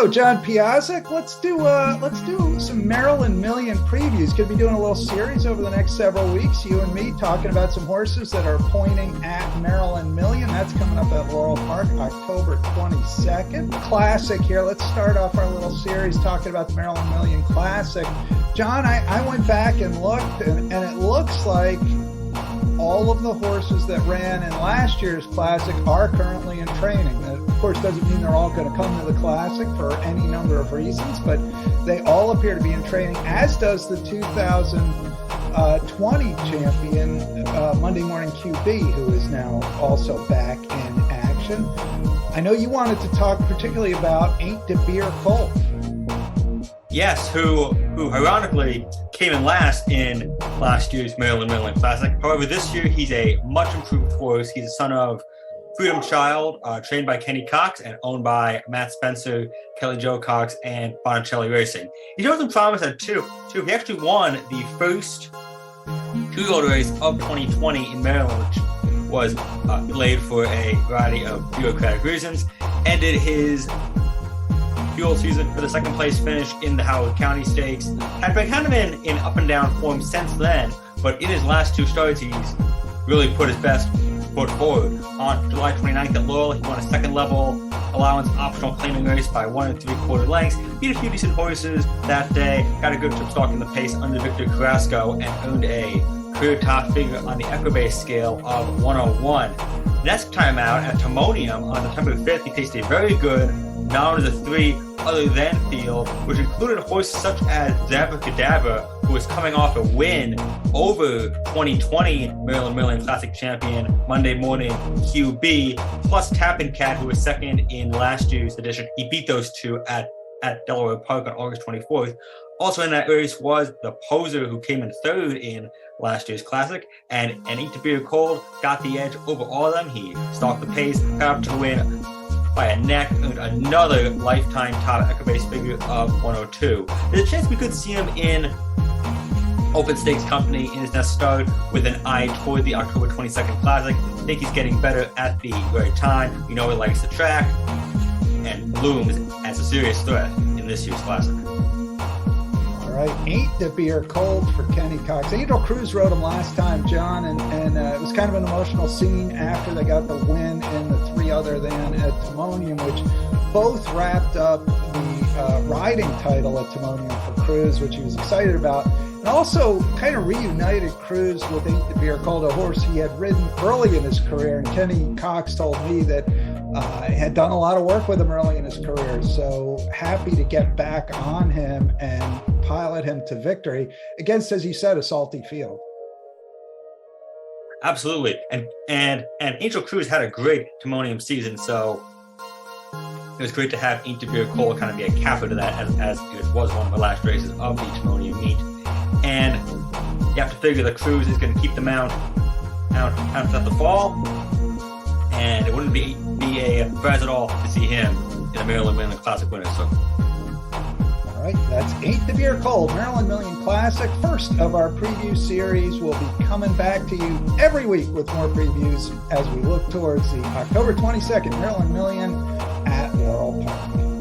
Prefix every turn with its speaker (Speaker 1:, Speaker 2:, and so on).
Speaker 1: Hello, John Piazzik. Let's do some Maryland Million previews. Going to be doing a little series over the next several weeks. You and me talking about some horses that are pointing at Maryland Million. That's coming up at Laurel Park, October 22nd. Classic here. Let's start off our little series talking about the Maryland Million Classic. John, I went back and looked, and it looks like all of the horses that ran in last year's Classic are currently in training. That, of course, doesn't mean they're all going to come to the Classic for any number of reasons, but they all appear to be in training, as does the 2020 champion, Monday Morning QB, who is now also back in action. I know you wanted to talk particularly about Ain't De Beer Colt.
Speaker 2: Yes, who ironically came in last in last year's Maryland Million Classic. However, this year he's a much improved horse. He's a son of Freedom Child, trained by Kenny Cox and owned by Matt Spencer, Kelly Joe Cox, and Bonicelli Racing. He shows some promise at two. He actually won the first two-year-old race of 2020 in Maryland, which was delayed for a variety of bureaucratic reasons. Ended his fuel season for the second place finish in the Howard County Stakes. Had been kind of in up and down form since then, but in his last two starts, he's really put his best foot forward. On July 29th at Laurel, he won a second level allowance optional claiming race by 1 3/4 lengths. Beat a few decent horses that day, got a good trip stalking the pace under Victor Carrasco, and earned a career top figure on the Equibase scale of 101. Next time out at Timonium on September 5th, he faced a very good down to the three other than field, which included horses such as Abracadabra, who was coming off a win over 2020 Maryland Million Classic champion Monday Morning QB, plus Tappin Cat, who was second in last year's edition. He beat those two at Delaware Park on August 24th. Also in that race was the Poser, who came in third in last year's Classic, and Ain't De Beer Colt got the edge over all of them. He stalked the pace, got up to win by a neck, earned another lifetime top Equibase figure of 102. There's a chance we could see him in Open Stakes company in his next start with an eye toward the October 22nd Classic. I think he's getting better at the right time. You know, he likes the track and blooms as a serious threat in this year's Classic.
Speaker 1: All right, Ain't De Beer Colt for Kenny Cox. Angel Cruz rode him last time, John, and it was kind of an emotional scene after they got the win in the three other than at Timonium, which both wrapped up the riding title at Timonium for Cruz, which he was excited about, and also kind of reunited Cruz with Ain't De Beer Colt, a horse he had ridden early in his career. And Kenny Cox told me that he had done a lot of work with him early in his career, so happy to get back on him and pilot him to victory against, as you said, a salty field.
Speaker 2: Absolutely, and Angel Cruz had a great Timonium season, so it was great to have Ain't De Beer Colt kind of be a capper to that, as it was one of the last races of the Timonium meet. And you have to figure that Cruz is going to keep the mount out at the fall, and it wouldn't be a surprise at all to see him in the Maryland Million Classic winner. So.
Speaker 1: All right, that's Ain't De Beer Colt, Maryland Million Classic. First of our preview series. We'll be coming back to you every week with more previews as we look towards the October 22nd Maryland Million at Laurel Park.